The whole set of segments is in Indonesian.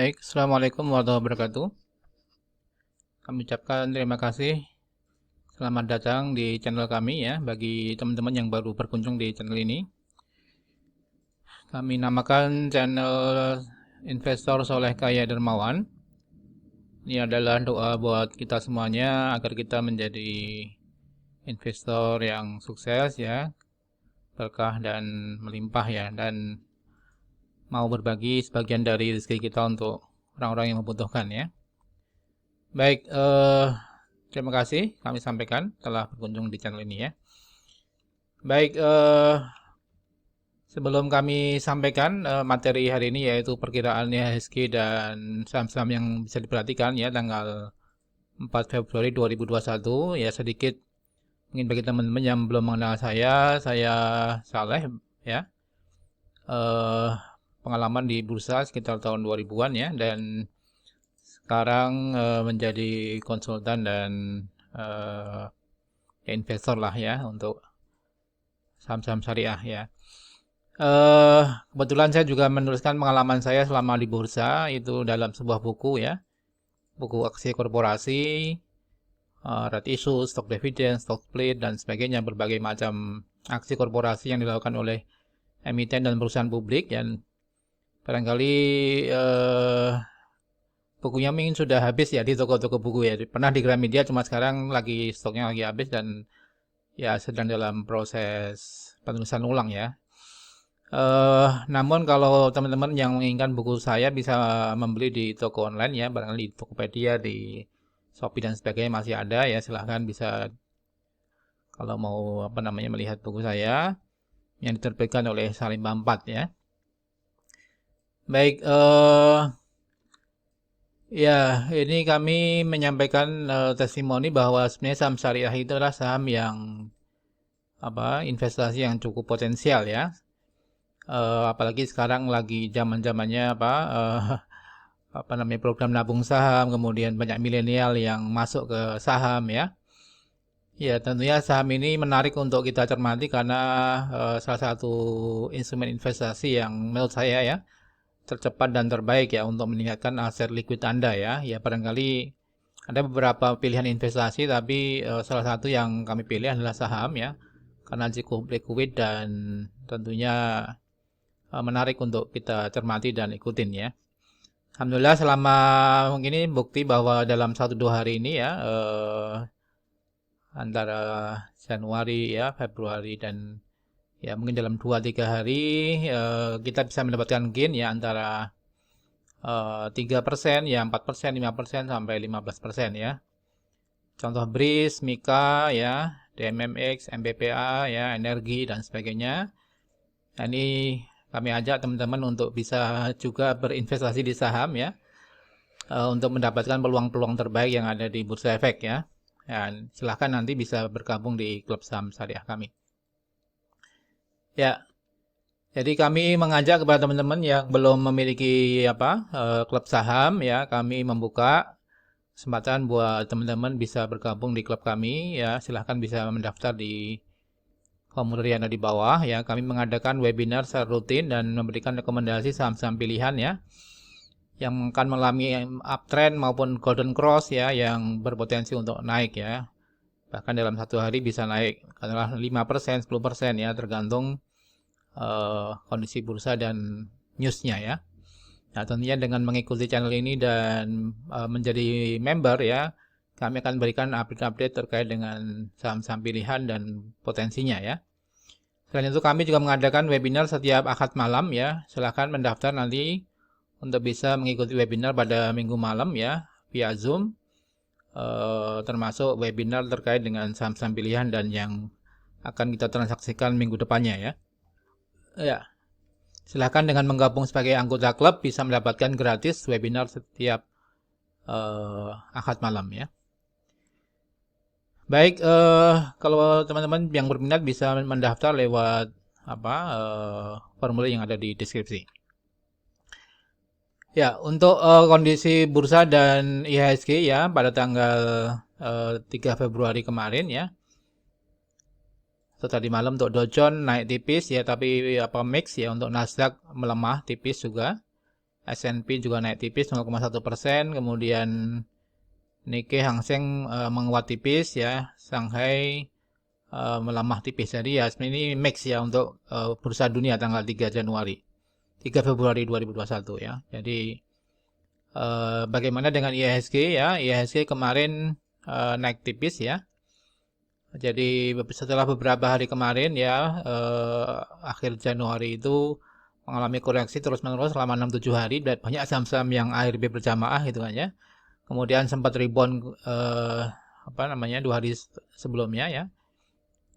Baik, Assalamualaikum warahmatullahi wabarakatuh. Kami ucapkan terima kasih. Selamat datang di channel kami ya, bagi teman-teman yang baru berkunjung di channel ini. Kami namakan channel Investor Soleh Kaya Dermawan. Ini adalah doa buat kita semuanya agar kita menjadi investor yang sukses ya, berkah dan melimpah ya, dan mau berbagi sebagian dari rezeki kita untuk orang-orang yang membutuhkan ya. Baik, terima kasih kami sampaikan telah berkunjung di channel ini ya. Baik, sebelum kami sampaikan materi hari ini yaitu perkiraan IHSG dan saham-saham yang bisa diperhatikan ya tanggal 4 Februari 2021 ya, sedikit mungkin bagi teman-teman yang belum mengenal saya Saleh ya. Pengalaman di bursa sekitar tahun 2000-an ya, dan sekarang menjadi konsultan dan ya investor lah ya untuk saham-saham syariah ya. Kebetulan saya juga menuliskan pengalaman saya selama di bursa itu dalam sebuah buku ya, buku aksi korporasi, right issue, stock dividend, stock split dan sebagainya, berbagai macam aksi korporasi yang dilakukan oleh emiten dan perusahaan publik. Dan barangkali bukunya mungkin sudah habis ya di toko-toko buku ya. Pernah di Gramedia, cuma sekarang lagi stoknya lagi habis dan ya sedang dalam proses penulisan ulang ya. Namun kalau teman-teman yang menginginkan buku saya bisa membeli di toko online ya, barangkali di Tokopedia, di Shopee dan sebagainya masih ada ya. Silahkan bisa kalau mau melihat buku saya yang diterbitkan oleh Salim Bampat ya. Baik, ya, ini kami menyampaikan testimoni bahwa sebenarnya saham syariah itu adalah saham yang investasi yang cukup potensial ya. Apalagi sekarang lagi zaman-zamannya program nabung saham, kemudian banyak milenial yang masuk ke saham ya. Ya, tentunya saham ini menarik untuk kita cermati karena salah satu instrumen investasi yang menurut saya ya tercepat dan terbaik ya untuk meningkatkan aset liquid Anda ya. Ya, barangkali ada beberapa pilihan investasi, tapi salah satu yang kami pilih adalah saham ya, karena cukup liquid dan tentunya menarik untuk kita cermati dan ikutin ya. Alhamdulillah selama ini bukti bahwa dalam 1-2 hari ini ya, antara Januari ya, Februari dan ya mungkin dalam 2-3 hari kita bisa mendapatkan gain ya antara 3%, ya 4%, 5% sampai 15% ya. Contoh BRIS, Mika ya, DMMX, MBPA ya, energi dan sebagainya. Nah, ini kami ajak teman-teman untuk bisa juga berinvestasi di saham ya, untuk mendapatkan peluang-peluang terbaik yang ada di Bursa Efek ya. Dan silahkan nanti bisa bergabung di klub saham syariah kami. Ya, jadi kami mengajak kepada teman-teman yang belum memiliki klub saham ya, kami membuka kesempatan buat teman-teman bisa bergabung di klub kami ya. Silahkan bisa mendaftar di formulir yang ada di bawah ya. Kami mengadakan webinar secara rutin dan memberikan rekomendasi saham-saham pilihan ya, yang akan mengalami uptrend maupun golden cross ya, yang berpotensi untuk naik ya. Bahkan dalam satu hari bisa naik katakanlah 5%, 10% ya, tergantung kondisi bursa dan newsnya ya. Nah, tentunya dengan mengikuti channel ini dan menjadi member ya, kami akan berikan update-update terkait dengan saham-saham pilihan dan potensinya ya. Selain itu kami juga mengadakan webinar setiap Ahad malam ya. Silahkan mendaftar nanti untuk bisa mengikuti webinar pada Minggu malam ya, via Zoom, termasuk webinar terkait dengan saham-saham pilihan dan yang akan kita transaksikan minggu depannya ya. Ya, silahkan dengan menggabung sebagai anggota klub bisa mendapatkan gratis webinar setiap Ahad malam ya. Baik, kalau teman-teman yang berminat bisa mendaftar lewat formulir yang ada di deskripsi. Ya, untuk kondisi bursa dan IHSG ya pada tanggal 3 Februari kemarin ya. So, tadi malam untuk Dow Jones naik tipis ya, tapi mix ya, untuk Nasdaq melemah tipis juga. S&P juga naik tipis 0,1%, kemudian Nikkei, Hang Seng menguat tipis ya, Shanghai melemah tipis. Jadi ya sebenarnya ini mix ya untuk bursa dunia tanggal 3 Februari 2021 ya. Jadi bagaimana dengan IHSG ya? IHSG kemarin naik tipis ya. Jadi setelah beberapa hari kemarin ya, akhir Januari itu mengalami koreksi terus-menerus selama 6-7 hari, dan banyak saham-saham yang ARB berjamaah gitu kan ya. Kemudian sempat rebound 2 hari sebelumnya ya,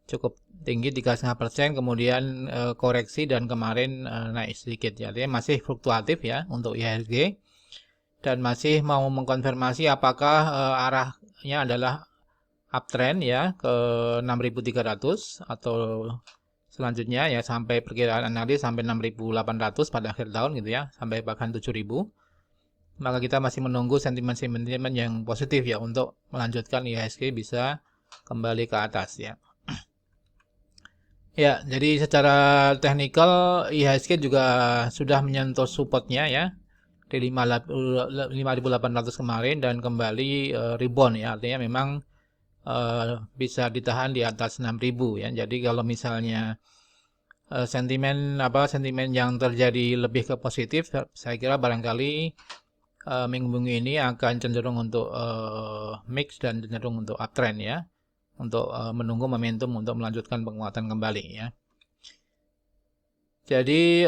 cukup tinggi 3,5%, kemudian koreksi dan kemarin naik sedikit ya. Artinya masih fluktuatif ya untuk IHSG, dan masih mau mengkonfirmasi apakah arahnya adalah uptrend ya ke 6.300 atau selanjutnya ya sampai perkiraan analis sampai 6.800 pada akhir tahun gitu ya, sampai bahkan 7.000. Maka kita masih menunggu sentimen-sentimen yang positif ya untuk melanjutkan IHSG bisa kembali ke atas ya. Ya, jadi secara teknikal IHSG juga sudah menyentuh supportnya ya di 5.800 kemarin dan kembali rebound ya, artinya memang bisa ditahan di atas 6.000 ya. Jadi kalau misalnya sentimen yang terjadi lebih ke positif, saya kira barangkali minggu-minggu ini akan cenderung untuk mix dan cenderung untuk uptrend ya, untuk menunggu momentum untuk melanjutkan penguatan kembali ya. Jadi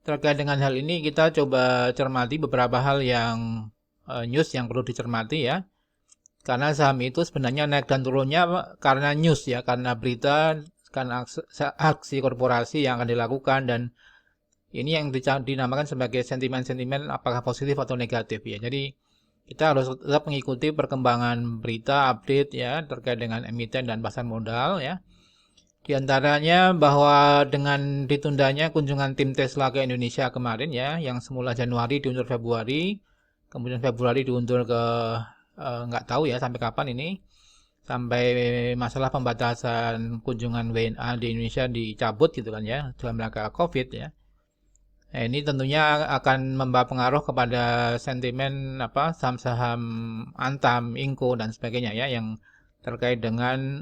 terkait dengan hal ini kita coba cermati beberapa hal yang news yang perlu dicermati ya. Karena saham itu sebenarnya naik dan turunnya karena news ya, karena berita, karena aksi korporasi yang akan dilakukan, dan ini yang dinamakan sebagai sentimen-sentimen apakah positif atau negatif ya. Jadi kita harus tetap mengikuti perkembangan berita, update ya terkait dengan emiten dan pasar modal ya. Di antaranya bahwa dengan ditundanya kunjungan tim Tesla ke Indonesia kemarin ya, yang semula Januari diundur Februari, kemudian Februari diundur ke nggak tahu ya sampai kapan ini, sampai masalah pembatasan kunjungan WNA di Indonesia dicabut gitu kan ya dalam rangka COVID ya. Nah, ini tentunya akan membawa pengaruh kepada sentimen saham-saham Antam, Inco dan sebagainya ya yang terkait dengan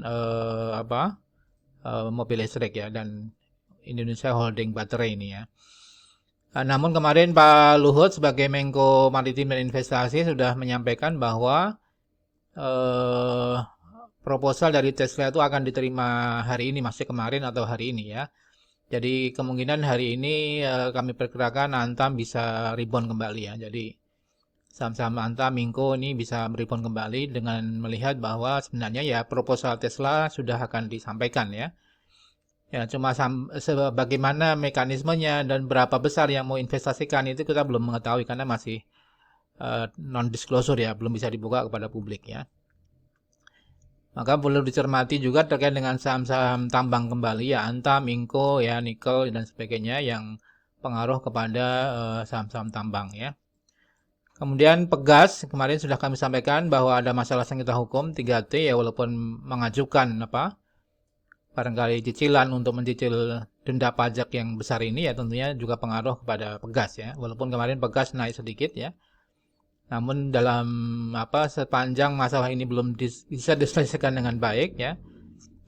mobil listrik ya dan Indonesia Holding Battery ini ya. Namun kemarin Pak Luhut sebagai Menko Maritim dan Investasi sudah menyampaikan bahwa proposal dari Tesla itu akan diterima hari ini, masih kemarin atau hari ini ya. Jadi kemungkinan hari ini kami perkirakan Antam bisa rebound kembali ya. Jadi saham-saham Antam, Inco ini bisa rebound kembali dengan melihat bahwa sebenarnya ya proposal Tesla sudah akan disampaikan ya. Ya, cuma bagaimana mekanismenya dan berapa besar yang mau investasikan itu kita belum mengetahui karena masih non-disclosure ya, belum bisa dibuka kepada publik ya. Maka perlu dicermati juga terkait dengan saham-saham tambang kembali ya, Antam, Inco ya, nikel dan sebagainya yang pengaruh kepada saham-saham tambang ya. Kemudian Pegas kemarin sudah kami sampaikan bahwa ada masalah sengketa hukum 3T ya, walaupun mengajukan barangkali cicilan untuk mencicil denda pajak yang besar ini ya, tentunya juga pengaruh kepada Pegas ya. Walaupun kemarin Pegas naik sedikit ya. Namun dalam sepanjang masalah ini belum bisa diselesaikan dengan baik ya,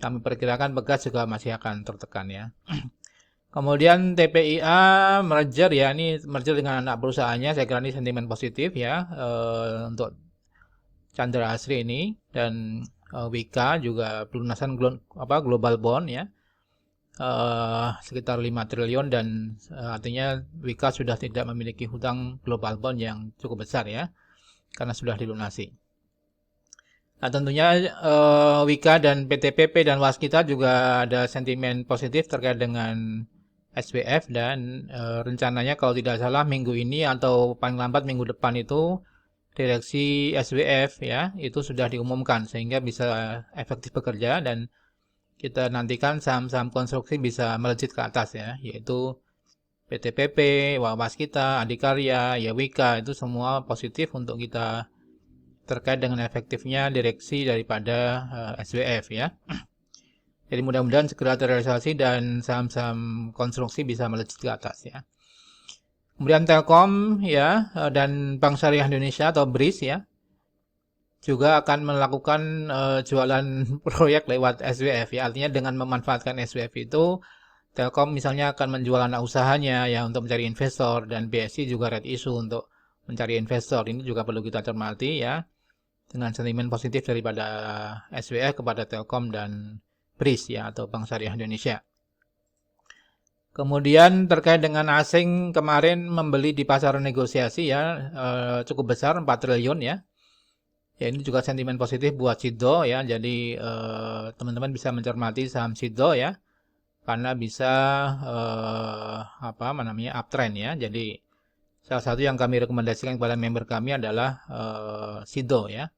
kami perkirakan Pegas juga masih akan tertekan ya. Kemudian TPIA merger ya, ini merger dengan anak perusahaannya, saya kira ini sentimen positif ya untuk Chandra Asri ini, dan Wika juga pelunasan global bond ya, sekitar 5 triliun dan artinya Wika sudah tidak memiliki hutang global bond yang cukup besar ya karena sudah dilunasi. Nah tentunya Wika dan PTPP dan Waskita juga ada sentimen positif terkait dengan SWF dan rencananya kalau tidak salah minggu ini atau paling lambat minggu depan itu direksi SWF ya itu sudah diumumkan sehingga bisa efektif bekerja, dan kita nantikan saham-saham konstruksi bisa melejit ke atas ya, yaitu PTPP, Waskita, Adikarya, ya Wika, itu semua positif untuk kita terkait dengan efektifnya direksi daripada SWF ya. Jadi mudah-mudahan segera terrealisasi dan saham-saham konstruksi bisa melejit ke atas ya. Kemudian Telkom ya, dan Bank Syariah Indonesia atau BRIS ya, juga akan melakukan jualan proyek lewat SWF ya. Artinya dengan memanfaatkan SWF itu, Telkom misalnya akan menjual anak usahanya ya untuk mencari investor, dan BSI juga red issue untuk mencari investor. Ini juga perlu kita cermati ya, dengan sentimen positif daripada SWF kepada Telkom dan BRIS ya, atau Bank Syariah Indonesia. Kemudian terkait dengan asing, kemarin membeli di pasar negosiasi ya, cukup besar 4 triliun ya. Ya, ini juga sentimen positif buat Sido ya. Jadi teman-teman bisa mencermati saham Sido ya, karena bisa uptrend ya. Jadi salah satu yang kami rekomendasikan kepada member kami adalah Sido ya,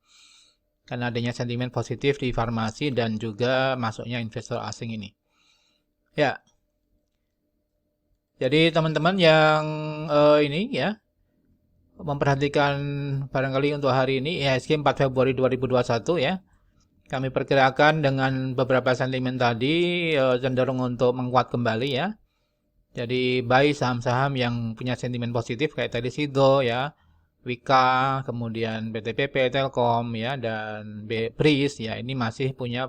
karena adanya sentimen positif di farmasi dan juga masuknya investor asing ini. Ya, jadi teman-teman yang ini ya, memperhatikan barangkali untuk hari ini IHSG 4 Februari 2021 ya, kami perkirakan dengan beberapa sentimen tadi cenderung untuk menguat kembali ya. Jadi buy saham-saham yang punya sentimen positif kayak tadi Sido ya, Wika, kemudian BTPP, Telkom ya, dan BRIS ya, ini masih punya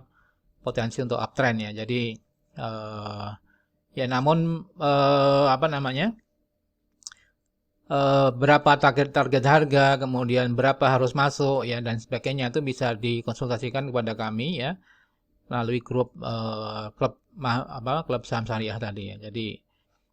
potensi untuk uptrend ya. Jadi ya, namun berapa target harga, kemudian berapa harus masuk ya, dan sebagainya itu bisa dikonsultasikan kepada kami ya, melalui klub saham syariah tadi ya. Jadi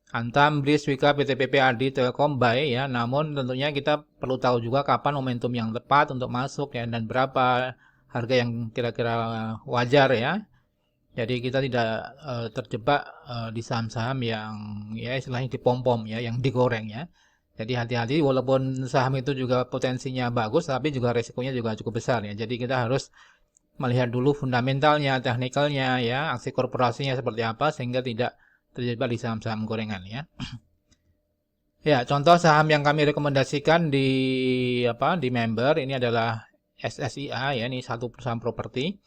Antam, BRIS, Wika, PTPP, ADI, Telkom, buy ya. Namun tentunya kita perlu tahu juga kapan momentum yang tepat untuk masuk ya, dan berapa harga yang kira-kira wajar ya. Jadi kita tidak terjebak di saham-saham yang ya istilahnya dipom-pom ya, yang digoreng ya. Jadi hati-hati, walaupun saham itu juga potensinya bagus, tapi juga resikonya juga cukup besar ya. Jadi kita harus melihat dulu fundamentalnya, teknikalnya ya, aksi korporasinya seperti apa, sehingga tidak terjebak di saham-saham gorengan ya. Ya, contoh saham yang kami rekomendasikan di member ini adalah SSIA ya, ini satu perusahaan properti.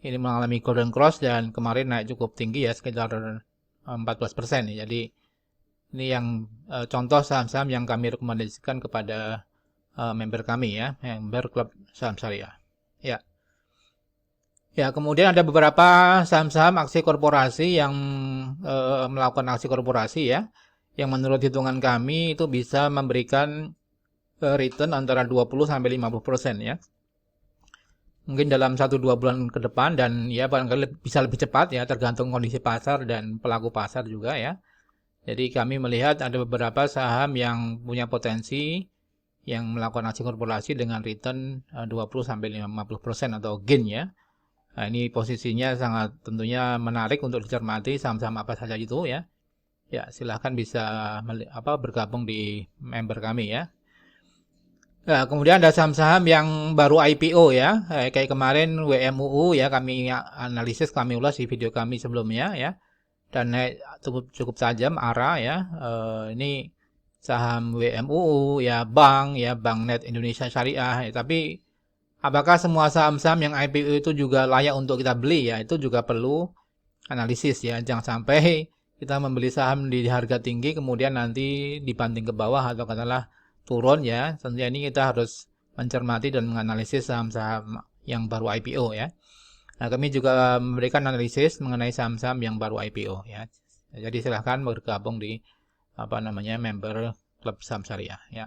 Ini mengalami golden cross dan kemarin naik cukup tinggi ya, sekitar 14% ya. Jadi ini yang contoh saham-saham yang kami rekomendasikan kepada member kami ya, member klub saham syariah. Ya. Ya, kemudian ada beberapa saham-saham aksi korporasi yang melakukan aksi korporasi ya, yang menurut hitungan kami itu bisa memberikan return antara 20 sampai 50% ya. Mungkin dalam 1-2 bulan ke depan, dan ya barangkali bisa lebih cepat ya, tergantung kondisi pasar dan pelaku pasar juga ya. Jadi kami melihat ada beberapa saham yang punya potensi yang melakukan aksi korporasi dengan return 20-50% atau gain ya. Nah, ini posisinya sangat tentunya menarik untuk dicermati, saham-saham apa saja itu ya. Ya, silahkan bisa bergabung di member kami ya. Nah, kemudian ada saham-saham yang baru IPO ya. Kayak kemarin WMUU ya, kami analisis, kami ulas di video kami sebelumnya ya. Dan naik cukup tajam ARA ya. Ini saham WMUU ya, bank Net Indonesia Syariah ya. Tapi apakah semua saham-saham yang IPO itu juga layak untuk kita beli ya? Itu juga perlu analisis ya. Jangan sampai kita membeli saham di harga tinggi kemudian nanti dibanting ke bawah atau katakanlah turun ya. Tentunya ini kita harus mencermati dan menganalisis saham-saham yang baru IPO ya. Nah, kami juga memberikan analisis mengenai saham-saham yang baru IPO ya. Jadi silahkan bergabung di member klub saham syariah ya.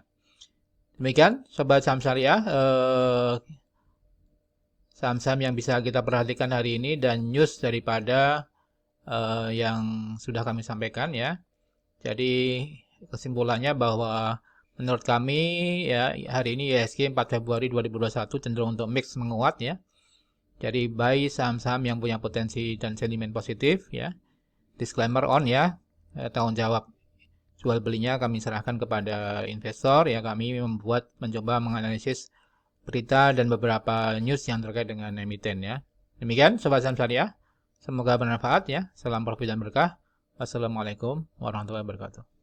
Demikian sobat saham syariah, saham-saham yang bisa kita perhatikan hari ini dan news daripada yang sudah kami sampaikan ya. Jadi kesimpulannya bahwa menurut kami ya, hari ini IHSG 4 Februari 2021 cenderung untuk mix menguat ya. Jadi buy saham-saham yang punya potensi dan sentimen positif ya. Disclaimer on ya, tanggung jawab jual belinya kami serahkan kepada investor ya. Kami mencoba menganalisis berita dan beberapa news yang terkait dengan emiten ya. Demikian sobat saham syariah, semoga bermanfaat ya. Salam profit dan berkah. Wassalamualaikum warahmatullahi wabarakatuh.